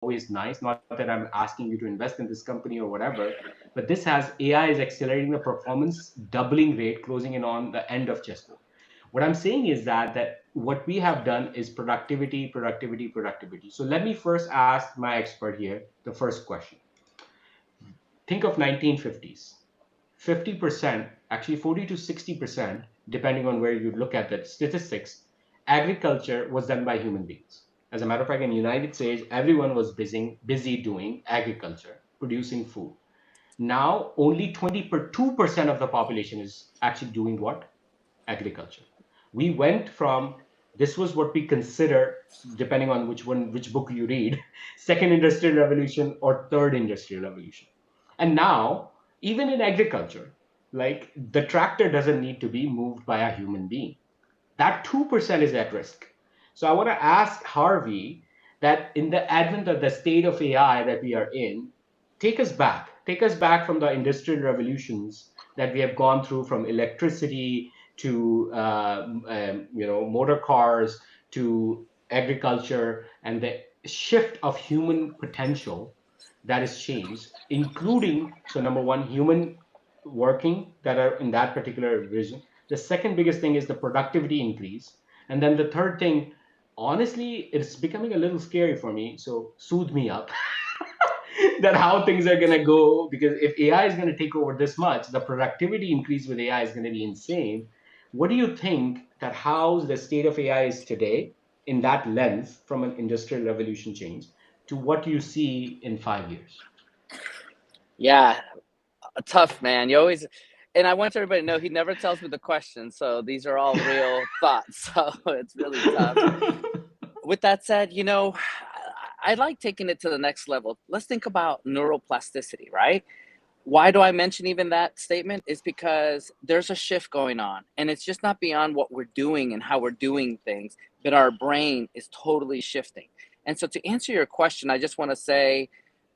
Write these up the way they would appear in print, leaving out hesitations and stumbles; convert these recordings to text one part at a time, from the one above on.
always nice. Not that I'm asking you to invest in this company or whatever, but this has AI is accelerating the performance, doubling rate, closing in on the end of chessboard. What I'm saying is that what we have done is productivity, productivity, productivity. So let me first ask my expert here the first question. Think of 1950s. 50%, actually 40 to 60%, depending on where you look at the statistics, agriculture was done by human beings. As a matter of fact, in the United States, everyone was busy doing agriculture, producing food. Now, only 22% of the population is actually doing what? Agriculture. We went from this was what we consider, depending on which book you read, second industrial revolution or third industrial revolution. And now, even in agriculture, like the tractor doesn't need to be moved by a human being. That 2% is at risk. So I want to ask Harvey that in the advent of the state of AI that we are in, take us back from the industrial revolutions that we have gone through, from electricity to motor cars to agriculture, and the shift of human potential that is changed, including, so number one, human working that are in that particular vision. The second biggest thing is the productivity increase. And then the third thing, honestly, it's becoming a little scary for me. So soothe me up that how things are going to go. Because if AI is going to take over this much, the productivity increase with AI is going to be insane. What do you think that how the state of AI is today in that lens from an industrial revolution change to what you see in 5 years? Yeah, tough, man. You always, and I want everybody to know he never tells me the questions, so these are all real thoughts. So it's really tough. With that said, I like taking it to the next level. Let's think about neuroplasticity, right? Why do I mention even that statement? Is because there's a shift going on, and it's just not beyond what we're doing and how we're doing things, but our brain is totally shifting. And so, to answer your question, I just want to say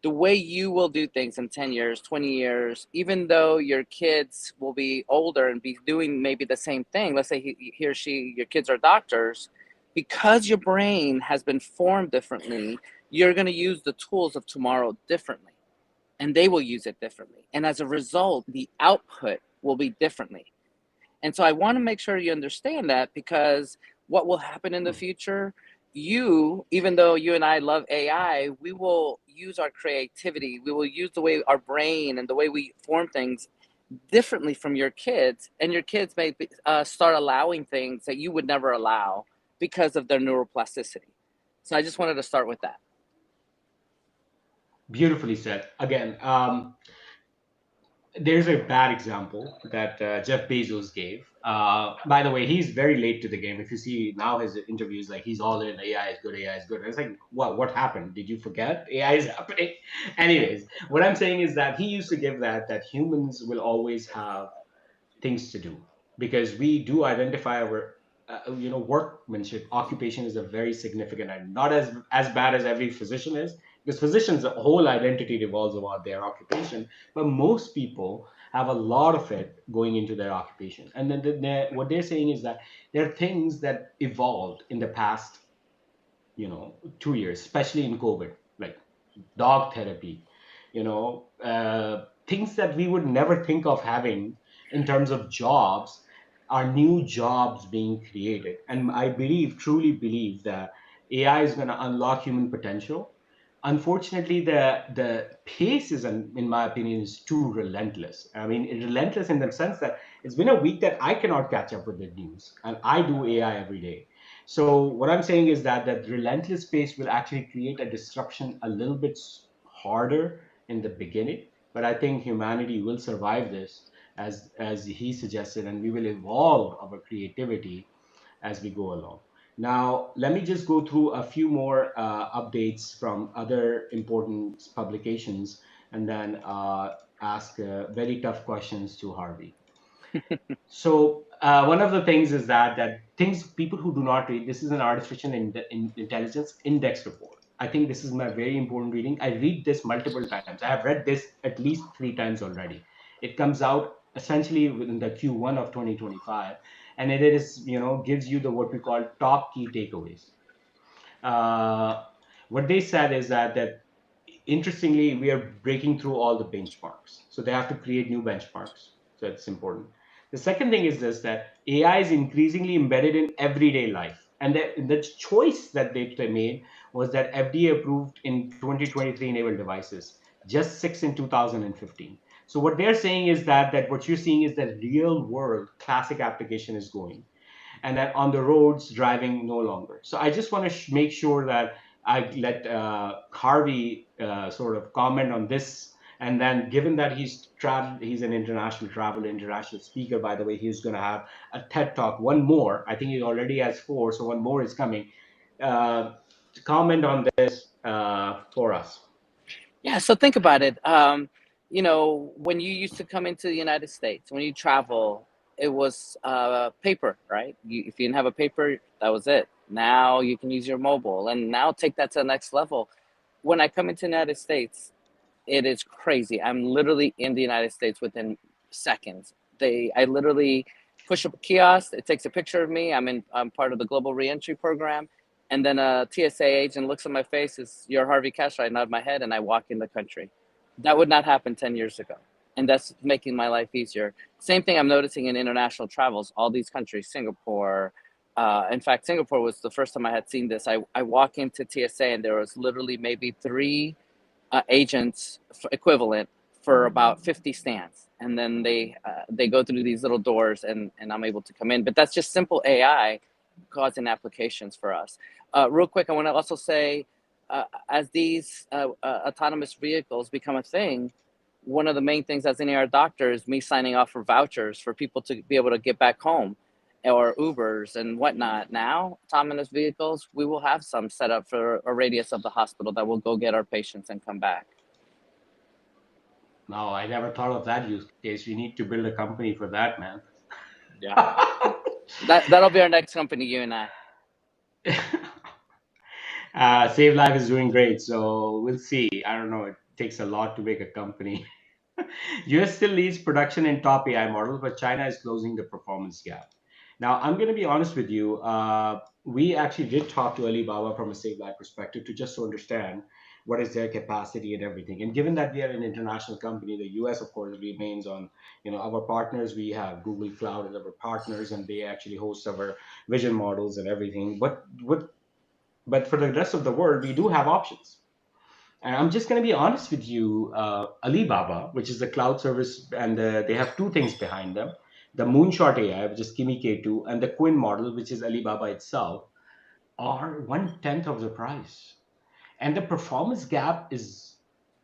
the way you will do things in 10 years, 20 years, even though your kids will be older and be doing maybe the same thing, let's say he or she, your kids are doctors, because your brain has been formed differently, you're going to use the tools of tomorrow differently, and they will use it differently. And as a result, the output will be differently. And so I want to make sure you understand that, because what will happen in the future, even though you and I love AI, we will use our creativity. We will use the way our brain and the way we form things differently from your kids. And your kids may start allowing things that you would never allow because of their neuroplasticity. So I just wanted to start with that. Beautifully said. Again, there's a bad example that Jeff Bezos gave. By the way, he's very late to the game. If you see now his interviews, like he's all in AI is good, AI is good. And it's like, what happened? Did you forget AI is happening? Anyways, what I'm saying is that he used to give that humans will always have things to do because we do identify our workmanship occupation is a very significant and not as bad as every physician is, because physicians whole identity revolves around their occupation, but most people have a lot of it going into their occupation. And then what they're saying is that there are things that evolved in the past 2 years, especially in COVID, like dog therapy, things that we would never think of having in terms of jobs are new jobs being created. And I truly believe that AI is going to unlock human potential. Unfortunately, the pace is, in my opinion, is too relentless. I mean, relentless in the sense that it's been a week that I cannot catch up with the news, and I do AI every day. So what I'm saying is that relentless pace will actually create a disruption a little bit harder in the beginning, but I think humanity will survive this as he suggested, and we will evolve our creativity as we go along. Now, let me just go through a few more updates from other important publications, and then ask very tough questions to Harvey. So one of the things is that things people who do not read, this is an artificial intelligence index report. I think this is my very important reading. I read this multiple times. I have read this at least 3 times already. It comes out essentially within the Q1 of 2025, and it is gives you the what we call top key takeaways. Uh, What they said is that interestingly, we are breaking through all the benchmarks. So they have to create new benchmarks. So it's important. The second thing is this, that AI is increasingly embedded in everyday life. And the choice that they made was that FDA approved in 2023 enabled devices, just six in 2015. So what they're saying is that what you're seeing is that real world classic application is going, and then on the roads driving no longer. So I just want to make sure that I let Harvey sort of comment on this. And then, given that he's an international traveler, international speaker. By the way, he's going to have a TED talk. One more, I think he already has four, so one more is coming. To comment on this for us. Yeah, so think about it. You know, when you used to come into the United States, when you travel, it was paper, right? If you didn't have a paper, that was it. Now you can use your mobile, and now take that to the next level. When I come into the United States, it is crazy. I'm literally in the United States within seconds. I literally push up a kiosk. It takes a picture of me. I'm part of the global reentry program, and then a TSA agent looks at my face. Is you're Harvey Castro? I nod my head, and I walk in the country. That would not happen 10 years ago, and that's making my life easier. Same thing I'm noticing in international travels. All these countries, Singapore. In fact, Singapore was the first time I had seen this. I walk into TSA, and there was literally maybe three agents equivalent for about 50 stands, and then they go through these little doors, and I'm able to come in. But that's just simple AI causing applications for us. Real quick, I want to also say, as these autonomous vehicles become a thing, one of the main things as an ER doctor is me signing off for vouchers for people to be able to get back home, or Ubers and whatnot. Now, autonomous vehicles, we will have some set up for a radius of the hospital that will go get our patients and come back. No, I never thought of that use case. You need to build a company for that, man. Yeah. That'll be our next company, you and I. Save Life is doing great, so we'll see. I don't know. It takes a lot to make a company. US still leads production in top AI models, but China is closing the performance gap. Now, I'm going to be honest with you. We actually did talk to Alibaba from a Save Life perspective to just to understand what is their capacity and everything. And given that we are an international company, the US, of course, remains on, our partners. We have Google Cloud as our partners, and they actually host our vision models and everything. But for the rest of the world, we do have options. And I'm just going to be honest with you. Alibaba, which is the cloud service, and they have two things behind them: the Moonshot AI, which is Kimi K2, and the Quinn model, which is Alibaba itself, are 1/10 of the price. And the performance gap is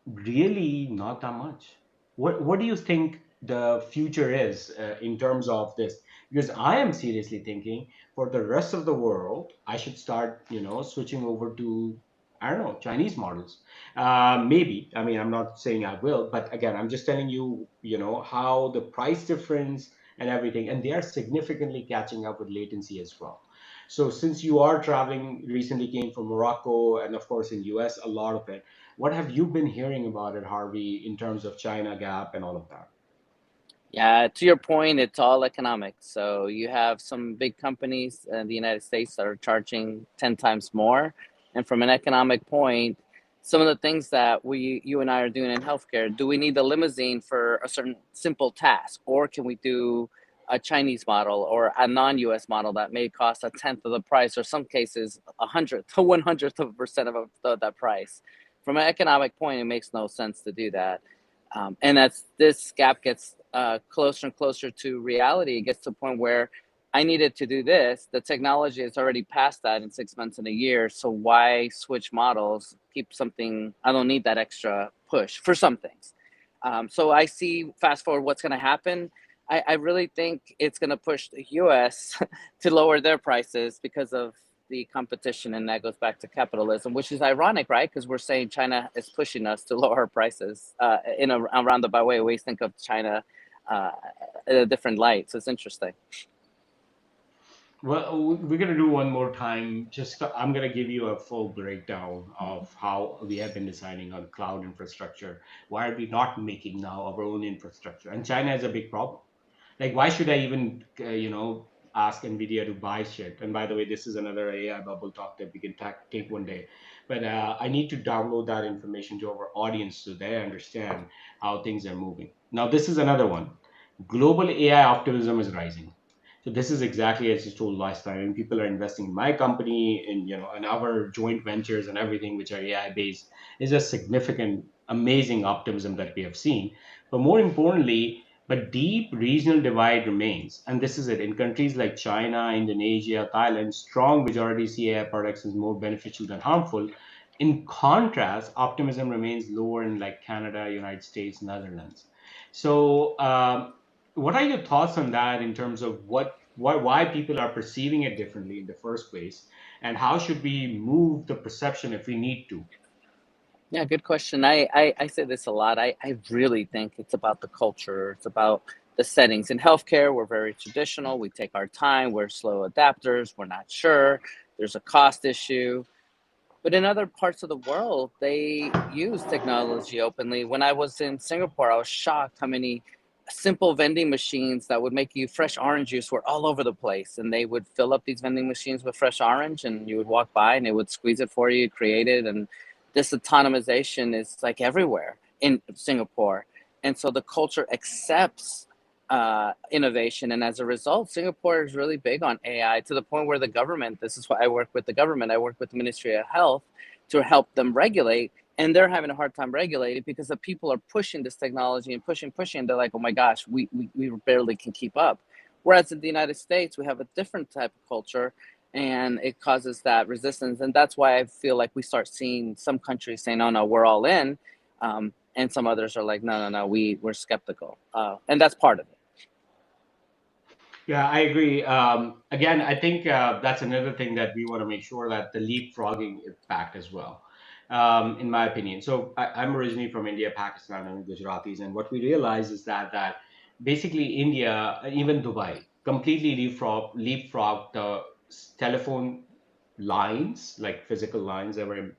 really not that much. What do you think the future is in terms of this? Because I am seriously thinking for the rest of the world, I should start, switching over to, I don't know, Chinese models. Maybe. I mean, I'm not saying I will, but again, I'm just telling you, how the price difference and everything, and they are significantly catching up with latency as well. So since you are traveling, recently came from Morocco, and of course in US, a lot of it. What have you been hearing about it, Harvey, in terms of China gap and all of that? Yeah, to your point, it's all economics. So you have some big companies in the United States that are charging 10 times more. And from an economic point, some of the things that you and I are doing in healthcare, do we need the limousine for a certain simple task? Or can we do a Chinese model or a non-US model that may cost a tenth of the price, or some cases a hundredth to 100th of a percent of that price? From an economic point, it makes no sense to do that. And as this gap gets closer and closer to reality, it gets to a point where I needed to do this. The technology is already past that in 6 months and a year. So why switch models? Keep something. I don't need that extra push for some things. So I see, fast forward, what's going to happen. I really think it's going to push the US to lower their prices because of the competition, and that goes back to capitalism, which is ironic, right? Because we're saying China is pushing us to lower prices in a roundabout way. We always think of China uh, in a different light, so it's interesting. Well, we're going to do one more time. Just I'm going to give you a full breakdown of how we have been designing on cloud infrastructure. Why are we not making now our own infrastructure? And China is a big problem. Like, why should I even, ask Nvidia to buy shit. And by the way, this is another AI bubble talk that we can take one day. But I need to download that information to our audience so they understand how things are moving. Now, this is another one. Global AI optimism is rising. So this is exactly as you told last time. And people are investing in my company, in in our joint ventures and everything, which are AI based, is a significant, amazing optimism that we have seen. But more importantly, but deep regional divide remains, and this is it. In countries like China, Indonesia, Thailand, strong majority see AI products as more beneficial than harmful. In contrast, optimism remains lower in like Canada, United States, Netherlands. So, what are your thoughts on that in terms of why people are perceiving it differently in the first place, and how should we move the perception if we need to? Yeah, good question. I say this a lot. I really think it's about the culture. It's about the settings. In healthcare, we're very traditional. We take our time. We're slow adapters. We're not sure. There's a cost issue. But in other parts of the world, they use technology openly. When I was in Singapore, I was shocked how many simple vending machines that would make you fresh orange juice were all over the place. And they would fill up these vending machines with fresh orange, and you would walk by and they would squeeze it for you, create it. And this autonomization is like everywhere in Singapore. And so the culture accepts innovation. And as a result, Singapore is really big on AI to the point where the government, this is why I work with the government, I work with the Ministry of Health to help them regulate. And they're having a hard time regulating because the people are pushing this technology and pushing. They're like, oh my gosh, we barely can keep up. Whereas in the United States, we have a different type of culture and it causes that resistance. And that's why I feel like we start seeing some countries saying, oh no, we're all in. And some others are like, no, we're skeptical. And that's part of it. Yeah, I agree. Again, I think that's another thing that we want to make sure that the leapfrogging impact as well, in my opinion. So I'm originally from India, Pakistan, and Gujaratis, and what we realize is that basically India, even Dubai, completely leapfrogged the telephone lines, like physical lines that were,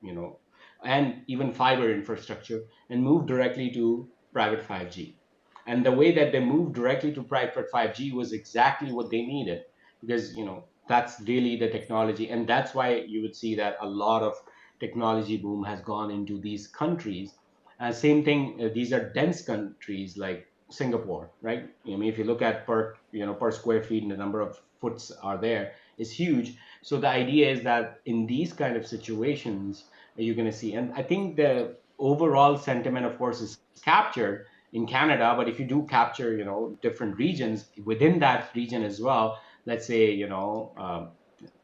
and even fiber infrastructure, and moved directly to private 5G. And the way that they moved directly to private 5G was exactly what they needed, because that's really the technology, and that's why you would see that a lot of technology boom has gone into these countries. Same thing, these are dense countries like Singapore, right? I mean, if you look at per square feet, and the number of foots are there is huge. So the idea is that in these kind of situations, you're going to see, and I think the overall sentiment, of course, is captured in Canada. But if you do capture, different regions within that region as well, let's say,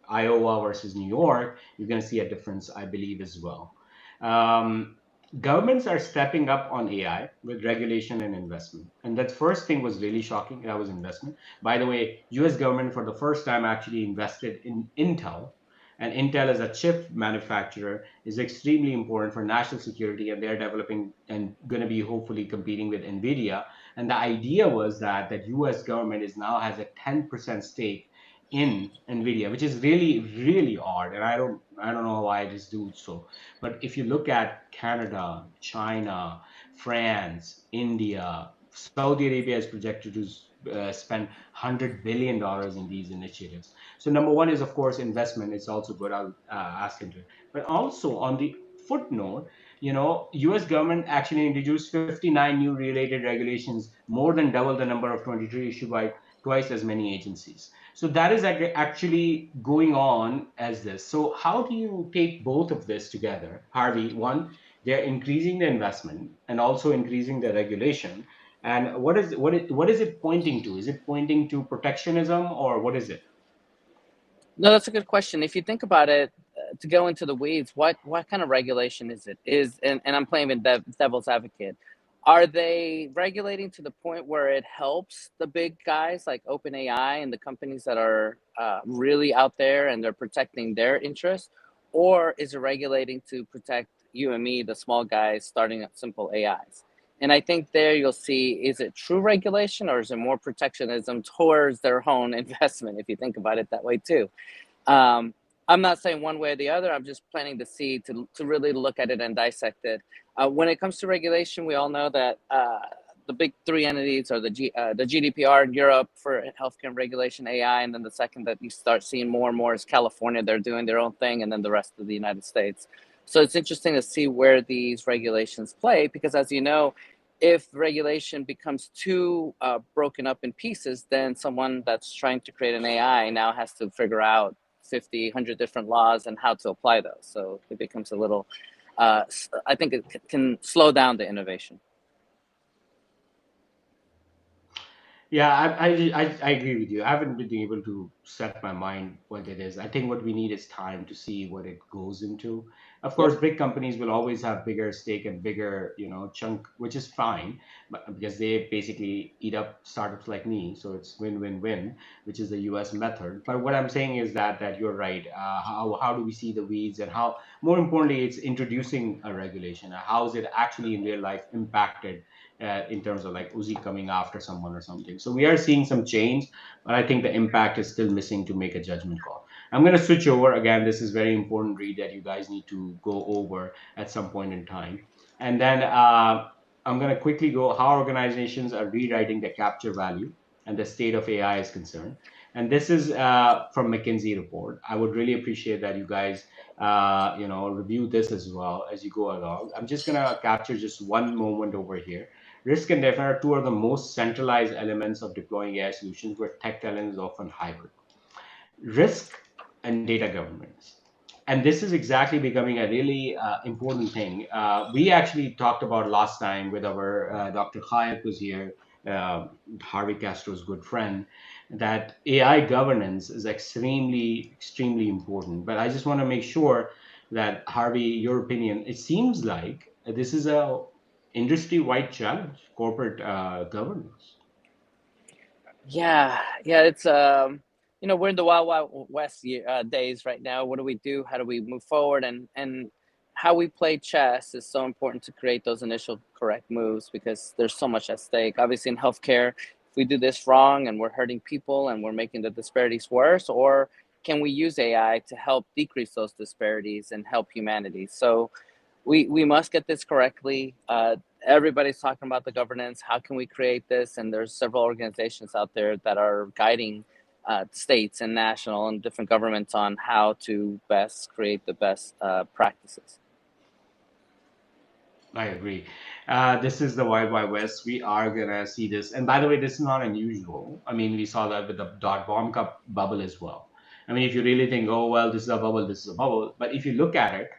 Iowa versus New York, you're going to see a difference, I believe, as well. Um, Governments are stepping up on AI with regulation and investment. And that first thing was really shocking. That was investment. By the way, US government for the first time actually invested in Intel. And Intel as a chip manufacturer is extremely important for national security, and they're developing and going to be hopefully competing with Nvidia. And the idea was that US government is now has a 10% stake in Nvidia, which is really, really odd. And I don't know why I just do so. But if you look at Canada, China, France, India, Saudi Arabia is projected to spend $100 billion in these initiatives. So number one is, of course, investment. It's also good. I'll ask into it. But also on the footnote, U.S. government actually introduced 59 new related regulations, more than double the number of 23 issued by twice as many agencies. So that is actually going on as this. So how do you take both of this together, Harvey? One, they're increasing the investment and also increasing the regulation. And what is it pointing to? Is it pointing to protectionism, or what is it? No, that's a good question. If you think about it, to go into the weeds, what kind of regulation is it? And I'm playing devil's advocate. Are they regulating to the point where it helps the big guys like OpenAI and the companies that are really out there and they're protecting their interests, or is it regulating to protect you and me, the small guys starting up simple AIs? And I think there you'll see, is it true regulation or is it more protectionism towards their own investment? If you think about it that way too. um, I'm not saying one way or the other. I'm just planting the seed to really look at it and dissect it. When it comes to regulation, we all know that the big three entities are the GDPR in Europe for healthcare regulation, AI, and then the second that you start seeing more and more is California. They're doing their own thing, and then the rest of the United States. So it's interesting to see where these regulations play, because as you know, if regulation becomes too broken up in pieces, then someone that's trying to create an AI now has to figure out 50, 100 different laws and how to apply those. So it becomes a little, I think it can slow down the innovation. Yeah, I agree with you. I haven't been able to set my mind what it is. I think what we need is time to see what it goes into. Of Yep. course, big companies will always have bigger stake and bigger, chunk, which is fine, but because they basically eat up startups like me, so it's win-win-win, which is the U.S. method. But what I'm saying is that you're right. How do we see the weeds, and how, more importantly, it's introducing a regulation. How is it actually in real life impacted in terms of like Uzi coming after someone or something. So we are seeing some change, but I think the impact is still missing to make a judgment call. I'm going to switch over again. This is very important read that you guys need to go over at some point in time. And then I'm going to quickly go how organizations are rewriting the capture value and the state of AI is concerned. And this is from McKinsey report. I would really appreciate that you guys, review this as well as you go along. I'm just going to capture just one moment over here. Risk and definite are two of the most centralized elements of deploying AI solutions where tech talent is often hybrid. Risk and data governance. And this is exactly becoming a really important thing. We actually talked about last time with our Dr. Hayek was here, uh, Harvey Castro's good friend, that AI governance is extremely important. But I just want to make sure that Harvey, your opinion, it seems like this is a industry-wide challenge, corporate governance. Yeah, it's we're in the wild west days right now. What do we do? How do we move forward? And how we play chess is so important to create those initial correct moves, because there's so much at stake. Obviously, in healthcare, if we do this wrong and we're hurting people and we're making the disparities worse, or can we use AI to help decrease those disparities and help humanity? So we must get this correctly. Everybody's talking about the governance. How can we create this? And there's several organizations out there that are guiding states and national and different governments on how to best create the best practices. I agree. This is the Wild Wild West. We are gonna see this, and by the way, this is not unusual. I mean, we saw that with the dot bomb cup bubble as well. I mean, if you really think, oh well, this is a bubble, this is a bubble, but if you look at it,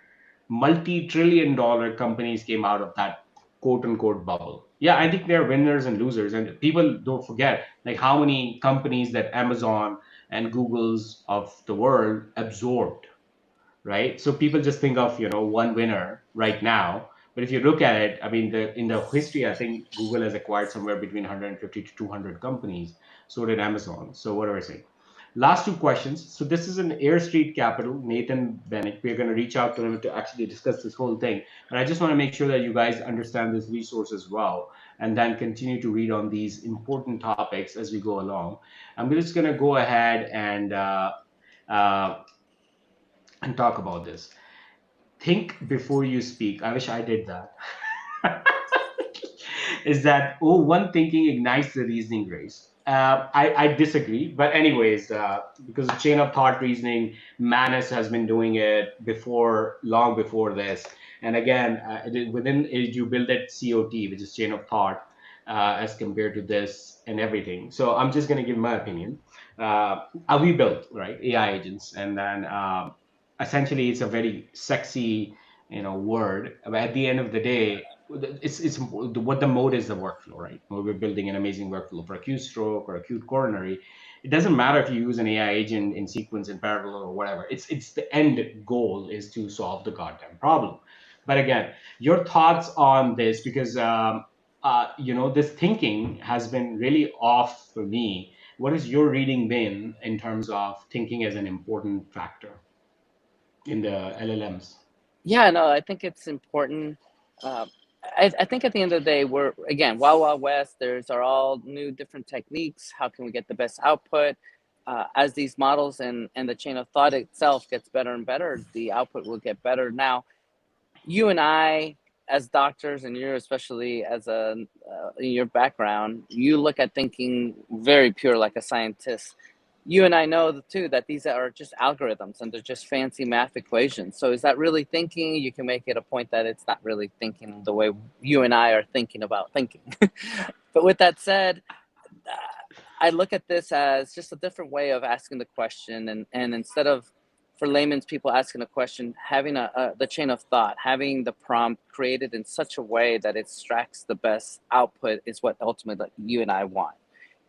multi-trillion-dollar companies came out of that quote unquote bubble. Yeah, I think there are winners and losers, and people don't forget like how many companies that Amazon and Google's of the world absorbed, right? So people just think of one winner right now, but if you look at it, I mean, in the history, I think Google has acquired somewhere between 150 to 200 companies. So did Amazon. So what do I say? Last two questions. So this is an Air Street Capital, Nathan Bennett. We're going to reach out to him to actually discuss this whole thing. But I just want to make sure that you guys understand this resource as well, and then continue to read on these important topics as we go along. I'm just going to go ahead uh, and talk about this. Think before you speak. I wish I did that. Is that, oh, one thinking ignites the reasoning race? I disagree, but anyways, because of chain of thought reasoning, Manus has been doing it before, long before this. And again, within it, you build that COT, which is chain of thought, as compared to this and everything. So I'm just going to give my opinion. We built right AI agents, and then essentially it's a very sexy word, but at the end of the day, it's what the mode is, the workflow, right? When we're building an amazing workflow for acute stroke or acute coronary, it doesn't matter if you use an AI agent in sequence, in parallel, or whatever. It's the end goal is to solve the goddamn problem. But again, your thoughts on this, because this thinking has been really off for me. What has your reading been in terms of thinking as an important factor in the LLMs? Yeah, no, I think it's important. Uh, I think at the end of the day, we're again wild west. There's are all new different techniques. How can we get the best output? As these models and the chain of thought itself gets better and better, the output will get better. Now, you and I as doctors, and you're especially as a in your background, you look at thinking very pure like a scientist. You and I know too that these are just algorithms and they're just fancy math equations. So is that really thinking? You can make it a point that it's not really thinking the way you and I are thinking about thinking. But with that said, I look at this as just a different way of asking the question, and instead of for layman's people asking a question, having the chain of thought, having the prompt created in such a way that it extracts the best output is what ultimately you and I want.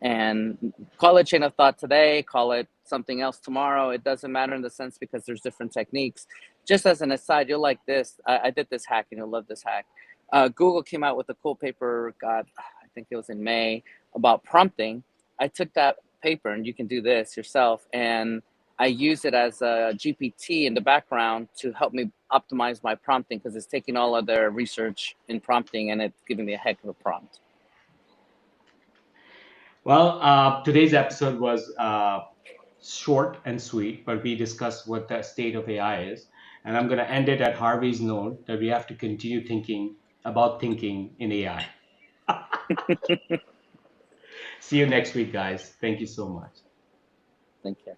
And call it chain of thought today, call it something else tomorrow. It doesn't matter in the sense because there's different techniques. Just as an aside, you'll like this. I did this hack and you'll love this hack. Google came out with a cool paper, God, I think it was in May, about prompting. I took that paper, and you can do this yourself, and I use it as a GPT in the background to help me optimize my prompting because it's taking all of their research in prompting and it's giving me a heck of a prompt. Well, today's episode was short and sweet, but we discussed what the state of AI is. And I'm going to end it at Harvey's note that we have to continue thinking about thinking in AI. See you next week, guys. Thank you so much. Thank you.